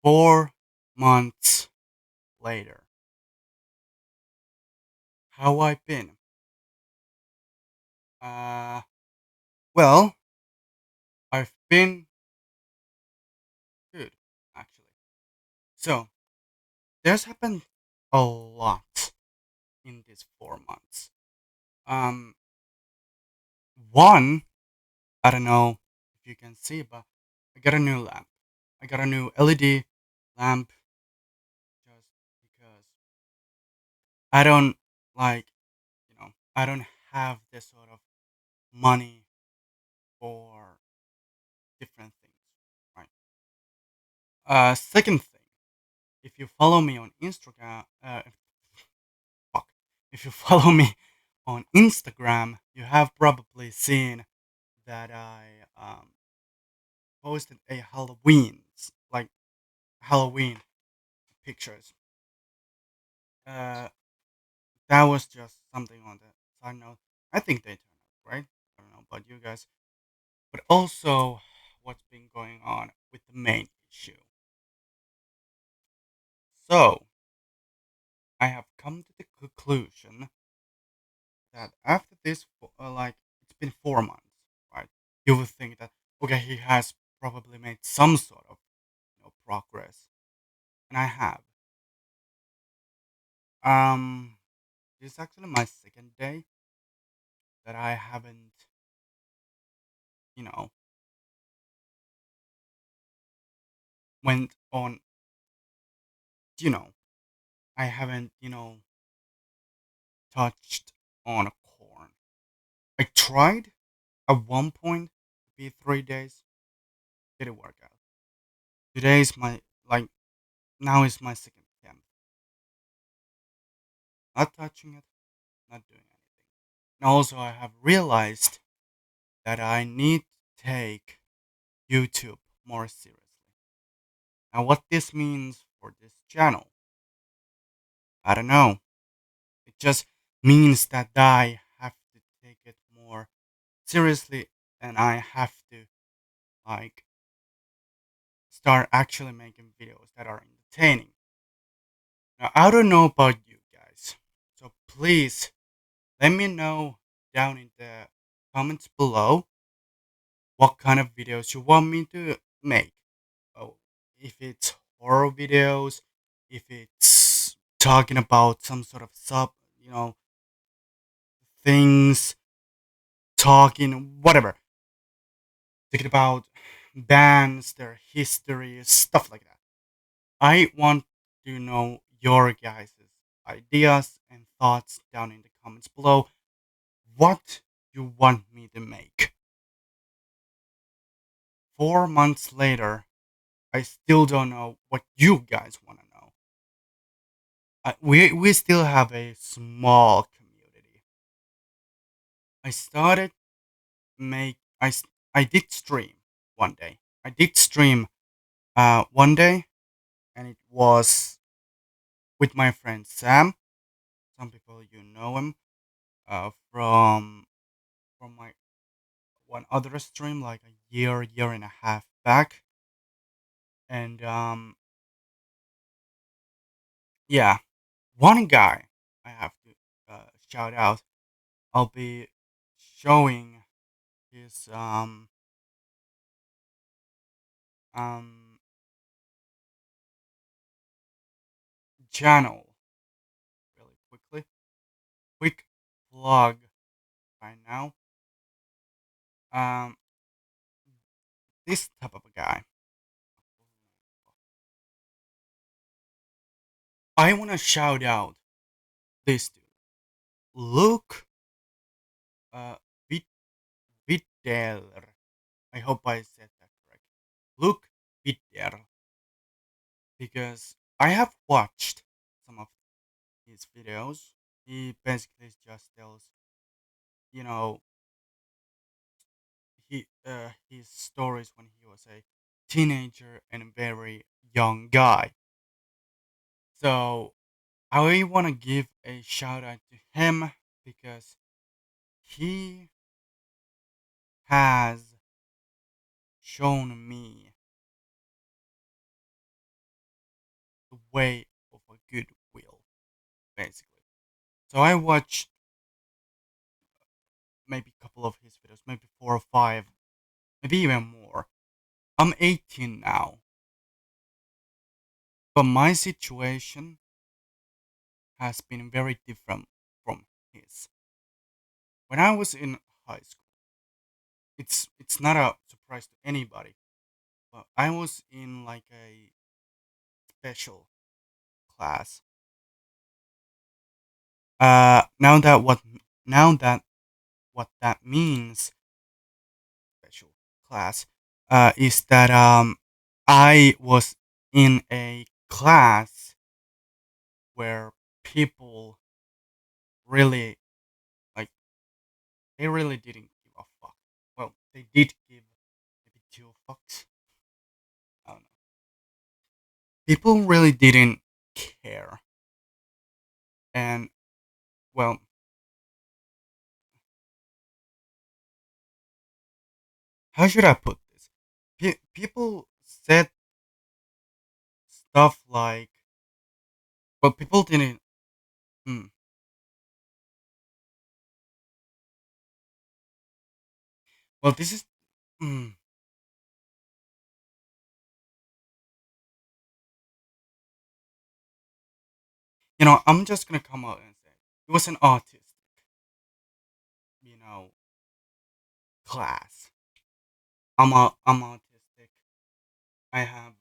4 months later. How I been? Uh, well, I've been good, actually. So, there's happened a lot in these 4 months. Um, one, I don't know if you can see, but I got a new lamp. I got a new LED lamp just because I don't like, I don't have this sort of money for different things, right? Second thing, if you follow me on Instagram, fuck, if you follow me on Instagram, you have probably seen that I posted a like Halloween pictures. Uh, that was just something on the side note. I think they turned out right. I don't know about you guys, but also what's been going on with the main issue. So I have come to the conclusion that after this, it's been 4 months, right? You would think that okay, he has probably made some sort of progress, and I have. Um, this is actually my second day that I haven't, you know, went on, you know, I haven't, touched on a corn. I tried at one point to be 3 days, didn't work out. Today is my now is my second attempt. Not touching it, not doing anything. And also, I have realized that I need to take YouTube more seriously. Now, what this means for this channel, I don't know. It just means that I have to take it more seriously and I have to like start actually making videos that are entertaining. Now, I don't know about you guys, so please let me know down in the comments below what kind of videos you want me to make. Oh, if it's horror videos, if it's talking about some sort of things, talking, whatever, talking about bands, their history, stuff like that. I want to know your guys' ideas and thoughts down in the comments below. What you want me to make. 4 months later, I still don't know what you guys want to know. We still have a small community. I started make I s- I did stream one day. I did stream one day, and it was with my friend Sam. Some people you know him from my one other stream like a year and a half back, and yeah, one guy I have to shout out. I'll be showing his um channel really quickly. Quick vlog right now. Um, this type of a guy. I want to shout out this dude, Luke uh, Vid- Vidler. I hope I said that correct. Luke Vidler, because I have watched some of his videos. He basically just tells, you know, his stories when he was a teenager and a very young guy. So I want to give a shout out to him because he has shown me way of a goodwill, basically. So I watched maybe a couple of his videos, maybe 4 or 5, maybe even more. I'm 18 now, but my situation has been very different from his. When I was in high school, it's not a surprise to anybody, but I was in like a special class. Now that what that means, special class, is that I was in a class where people really like they really didn't give a fuck. Well, they did give maybe 2 fucks. I don't know. People really didn't care, and well, how should I put this? People said stuff like, well, people didn't. Hmm. Well, this is. Hmm. I'm just gonna come out and say it was an autistic, you know, class. I'm autistic. I have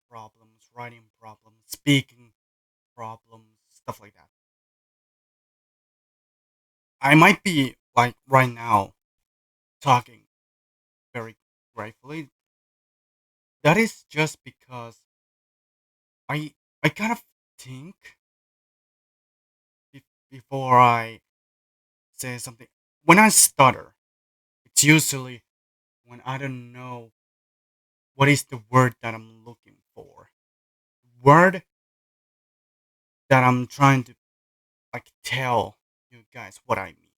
problems, writing problems, speaking problems, stuff like that. I might be like right now talking very gratefully. That is just because I kind of think before I say something. When I stutter, it's usually when I don't know what is the word that I'm looking for. Word that I'm trying to like tell you guys what I mean.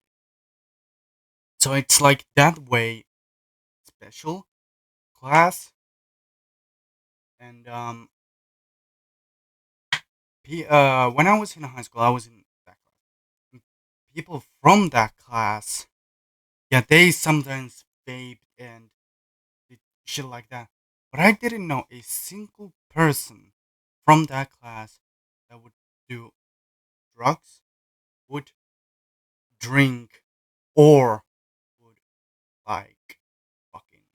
So it's like that way special class and when I was in high school I was in that class. And people from that class, yeah, they sometimes vape and did shit like that. But I didn't know a single person from that class that would do drugs, would drink, or would like fucking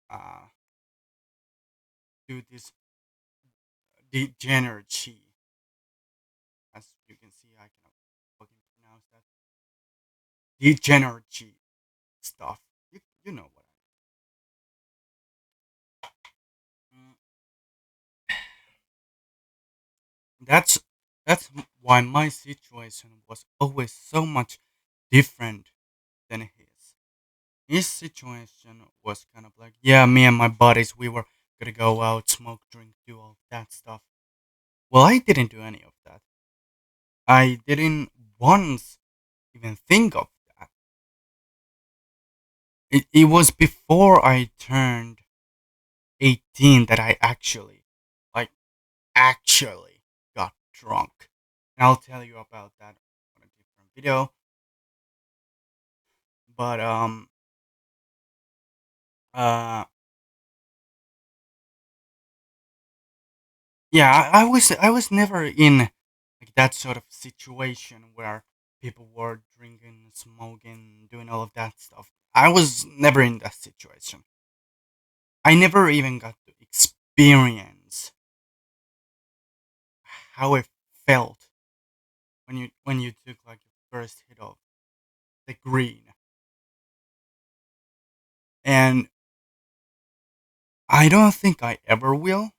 uh do this degeneracy. As you can see, I cannot fucking pronounce that. Degeneracy stuff. You know what I mean. That's why my situation was always so much different than his. His situation was kind of like, yeah, me and my buddies, we were gonna go out, smoke, drink, do all that stuff. Well, I didn't do any of that. I didn't once even think of that. It was before I turned 18 that I like, actually got drunk. And I'll tell you about that on a different video. But uh yeah, I was never in like that sort of situation where people were drinking, smoking, doing all of that stuff. I was never in that situation. I never even got to experience how it felt when you took like your first hit of the green. And I don't think I ever will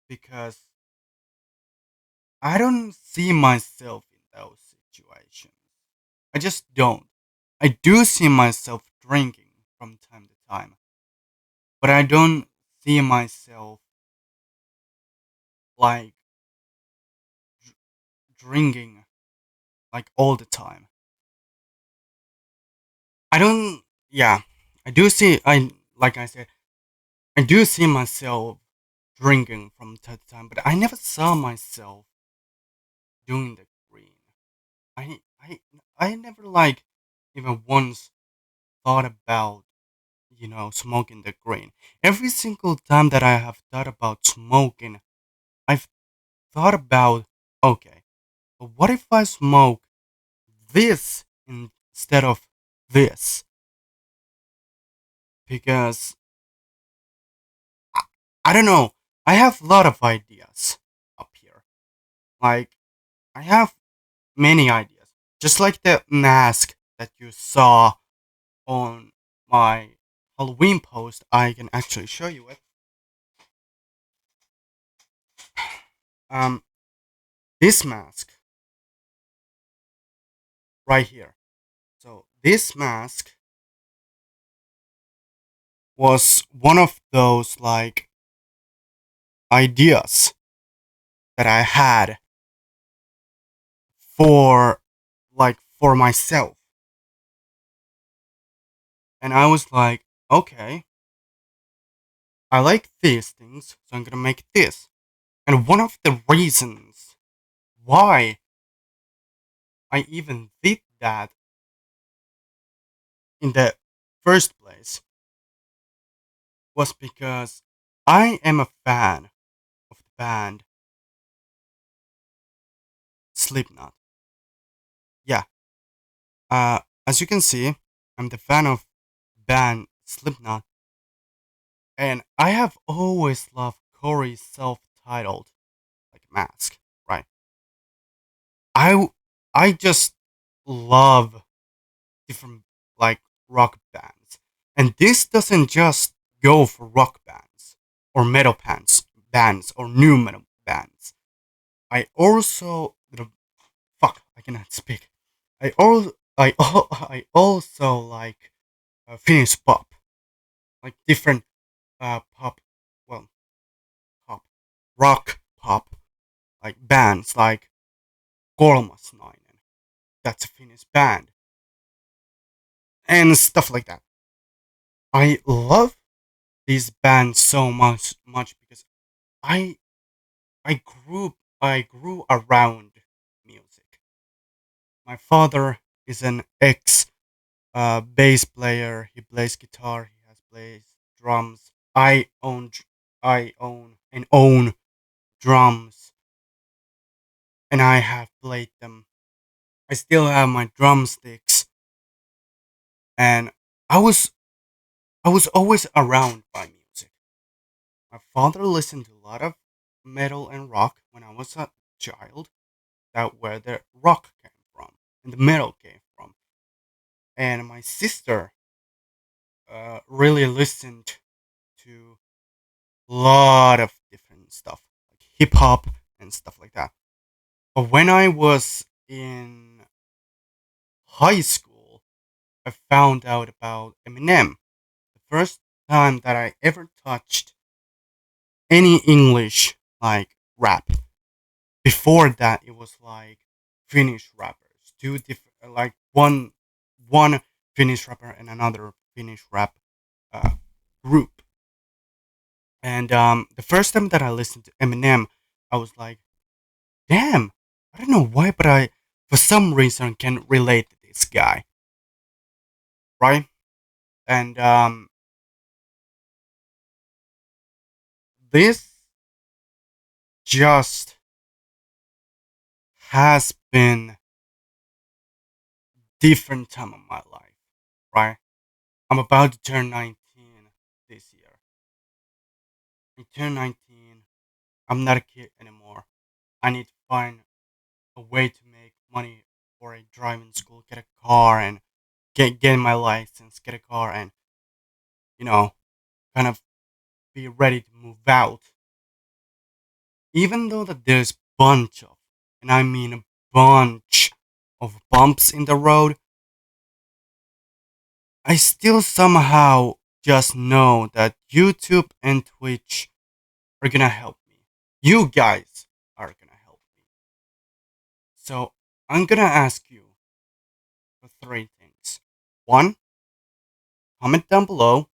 because I don't see myself in those situations. I just don't. I do see myself drinking from time to time, but I don't see myself like drinking like all the time. I don't. Yeah, I do see. I like I said, I do see myself drinking from time to time, but I never saw myself doing the green. I I I never like even once thought about smoking the green. Every single time that I have thought about smoking, I've thought about, okay, but what if I smoke this instead of this? Because I don't know. I have a lot of ideas up here. Like I have many ideas. Just like the mask that you saw on my Halloween post, I can actually show you it. Um, this mask right here. So this mask was one of those like ideas that I had for for myself. And I was like, okay, I like these things, so I'm gonna make this. And one of the reasons why I even did that in the first place was because I am a fan of the band Slipknot. Yeah, as you can see, I'm the fan of band Slipknot, and I have always loved Corey's self-titled like mask. Right? I I just love different like rock bands, and this doesn't just go for rock bands or metal bands or new metal bands. I also fuck. I cannot speak. I also like Finnish pop, like different pop, well, pop, rock pop, like bands like Kolmasnainen. That's a Finnish band and stuff like that. I love these bands so much because I I grew around music. My father is an ex bass player. He plays guitar. He has plays drums. I own drums, and I have played them. I still have my drumsticks, and I was I was always around by music. My father listened to a lot of metal and rock when I was a child. That where the rock came from and the metal came from. And my sister really listened to a lot of different stuff, like hip hop and stuff like that. But when I was in high school, I found out about Eminem. The first time that I ever touched any English like rap. Before that, it was like Finnish rappers, two different, like one Finnish rapper and another Finnish rap uh, group. And the first time that I listened to Eminem, I was like, damn, I don't know why, but I, for some reason, can relate to this guy, right? And this just has been different time of my life, right? I'm about to turn 19 this year. I turn 19. I'm not a kid anymore. I need to find a way to make money for a driving school, get a car, and get my license, get a car, and you know, kind of be ready to move out. Even though that there's bunch of, and I mean a bunch of bumps in the road, I still somehow just know that YouTube and Twitch are gonna help me. You guys are gonna help me. So I'm gonna ask you for three things. One, comment down below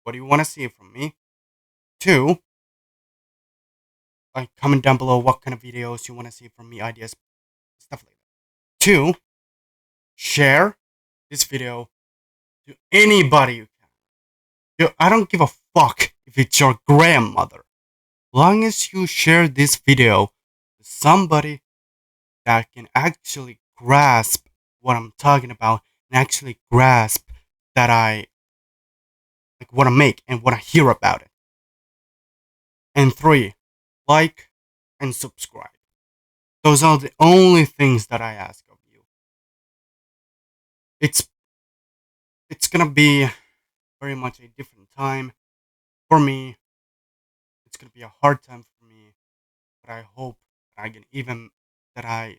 what do you want to see from me. Two, like comment down below what kind of videos you want to see from me, ideas, stuff like that. Two, share this video to anybody you can. I don't give a fuck if it's your grandmother. Long as you share this video to somebody that can actually grasp what I'm talking about and actually grasp that I like want to make and want to hear about it. And three, like and subscribe. Those are the only things that I ask of you. It's it's gonna be very much a different time for me. It's gonna be a hard time for me, but I hope that I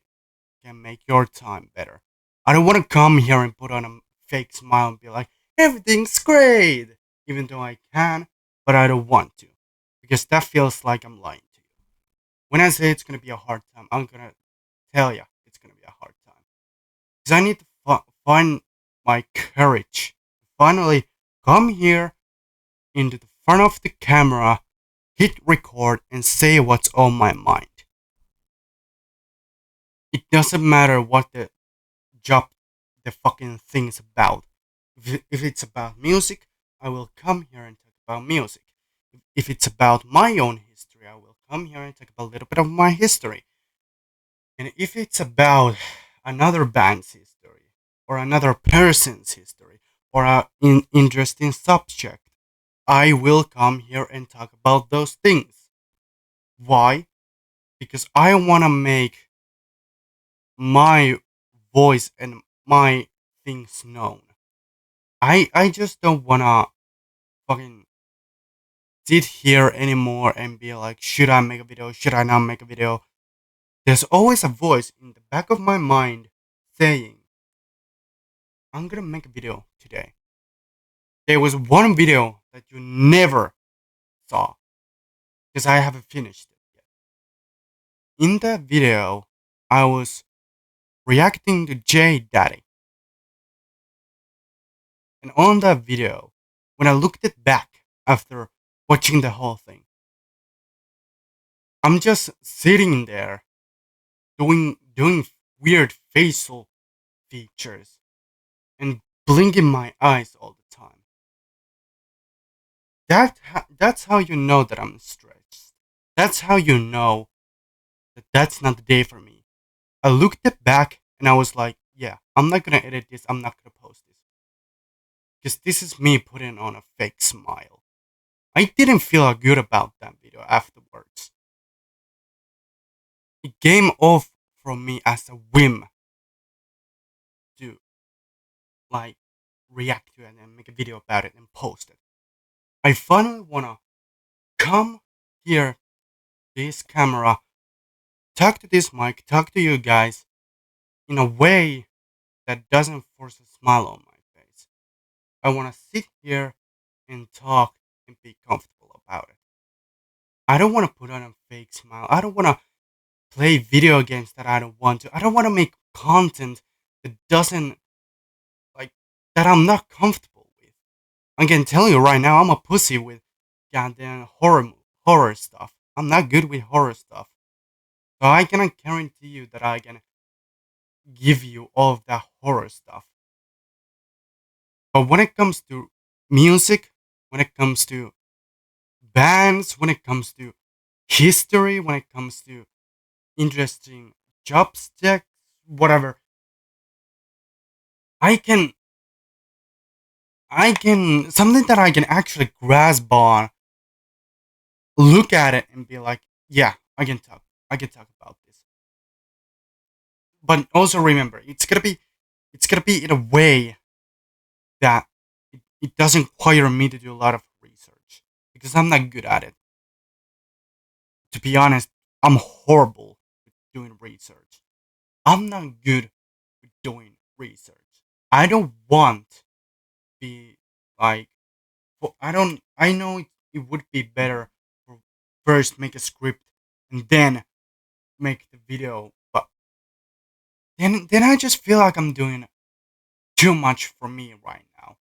can make your time better. I don't want to come here and put on a fake smile and be like, everything's great, even though I can, but I don't want to, because that feels like I'm lying to you. When I say it's gonna be a hard time, I'm gonna tell you it's gonna be a hard time, because I need to find my courage to finally come here into the front of the camera, hit record, and say what's on my mind. It doesn't matter what the job the fucking thing's about. If it's about music, I will come here and talk about music. If it's about my own history, I will come here and talk about a little bit of my history. And if it's about another band's history, or another person's history, or an interesting subject, I will come here and talk about those things. Why? Because I want to make my voice and my things known. I just don't want to fucking sit here anymore and be like, should I make a video? Should I not make a video? There's always a voice in the back of my mind saying, I'm gonna make a video today. There was one video that you never saw because I haven't finished it yet. In that video, I was reacting to J Daddy. And on that video, when I looked it back after watching the whole thing, I'm just sitting there doing weird facial features and blinking my eyes all the time. That's how you know that I'm stressed. That's how you know that that's not the day for me. I looked it back and I was like, yeah, I'm not gonna edit this. I'm not gonna post this because this is me putting on a fake smile. I didn't feel good about that video afterwards. It came off from me as a whim to like react to it and make a video about it and post it. I finally wanna come here, this camera, talk to this mic, talk to you guys in a way that doesn't force a smile on my face. I wanna sit here and talk and be comfortable about it. I don't wanna put on a fake smile. I don't wanna play video games that I don't want to. I don't wanna make content that doesn't like that I'm not comfortable with. I can tell you right now, I'm a pussy with goddamn horror stuff. I'm not good with horror stuff. So I cannot guarantee you that I can give you all of that horror stuff. But when it comes to music, when it comes to bands, when it comes to history, when it comes to interesting chopsticks, whatever, I can something that I can actually grasp on, look at it and be like, yeah, I can talk about this. But also remember, it's gonna be in a way that it doesn't require me to do a lot of research because I'm not good at it. To be honest, I'm horrible with doing research. I'm not good with doing research. I don't want to be like, I don't. I know it would be better for first make a script and then make the video, but then I just feel like I'm doing too much for me right now.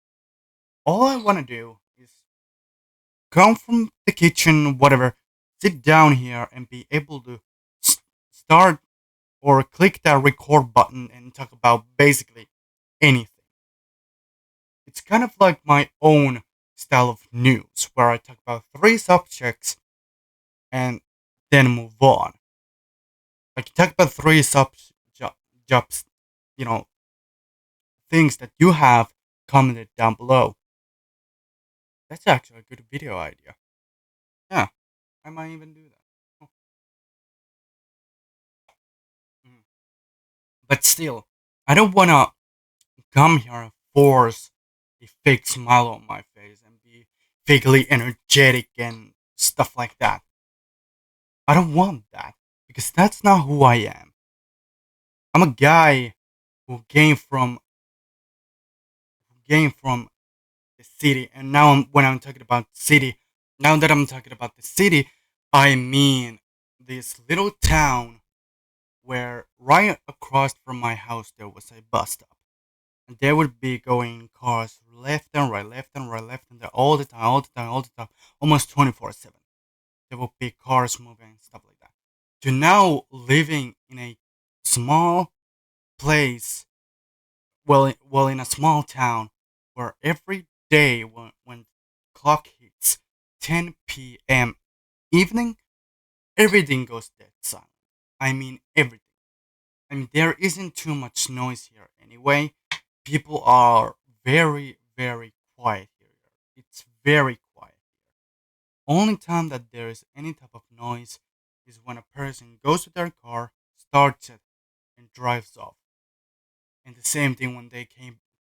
All I want to do is come from the kitchen, whatever, sit down here and be able to start or click that record button and talk about basically anything. It's kind of like my own style of news where I talk about three subjects and then move on. Like talk about three jobs, you know, things that you have commented down below. That's actually a good video idea. Yeah, I might even do that. Oh, mm. But still, I don't wanna come here and force a fake smile on my face and be fakely energetic and stuff like that. I don't want that because that's not who I am. I'm a guy who came from the city, and now when I'm talking about city, now that I'm talking about the city, I mean this little town where right across from my house there was a bus stop. And there would be going cars left and right, left and right, left and right, all the time, all the time, all the time, almost 24/7. There would be cars moving and stuff like that. To now living in a small place, well, in a small town, where every day when clock hits 10 p.m. evening, everything goes dead silent. I mean everything. I mean there isn't too much noise here anyway. People are very, very quiet here. It's very quiet. Only time that there is any type of noise is when a person goes to their car, starts it, and drives off. And the same thing when they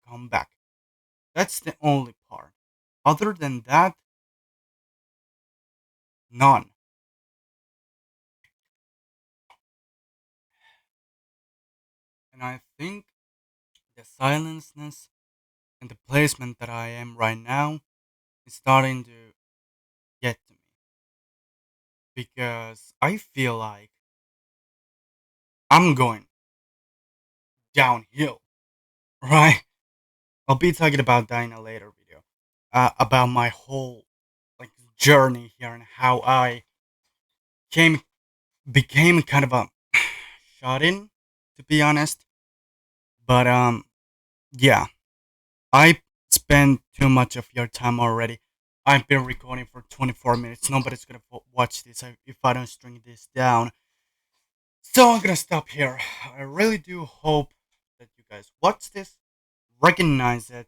come back. That's the only part. Other than that, none. And I think the silenceness and the placement that I am right now is starting to get to me because I feel like I'm going downhill, right? I'll be talking about that in a later video. About my whole like journey here and how I came became kind of a shut in, to be honest. But yeah, I spent too much of your time already. I've been recording for 24 minutes. Nobody's gonna watch this if I don't string this down. So I'm gonna stop here. I really do hope that you guys watch this, recognize it,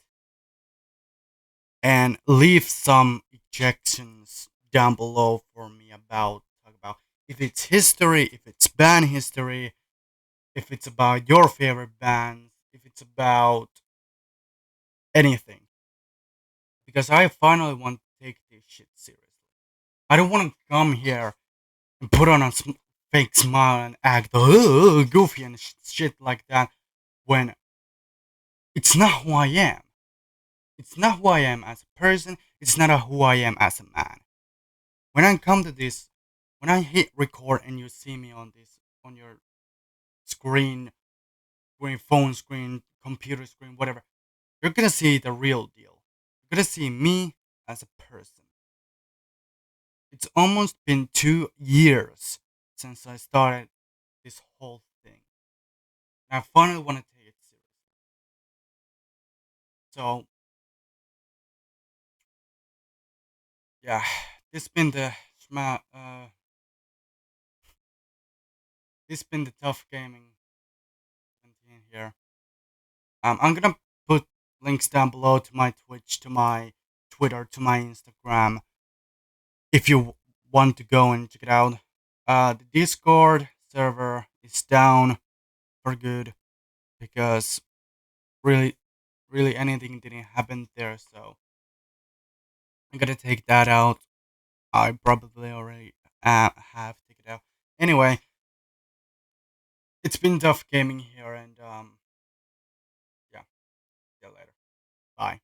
and leave some ejections down below for me about talk about if it's history, if it's band history, if it's about your favorite bands, if it's about anything. Because I finally want to take this shit seriously. I don't want to come here and put on a fake smile and act goofy and shit like that when it's not who I am. It's not who I am as a person. It's not who I am as a man. When I come to this, when I hit record and you see me on this, on your screen, phone screen, computer screen, whatever, you're gonna see the real deal. You're gonna see me as a person. It's almost been 2 years since I started this whole thing. And I finally want to take it serious. So yeah, this been the this been the tough gaming content here. I'm gonna put links down below to my Twitch, to my Twitter, to my Instagram, if you want to go and check it out. The Discord server is down for good because really, really anything didn't happen there. So I'm gonna take that out. I probably already have taken it out. Anyway, it's been tough gaming here, and yeah, see you later. Bye.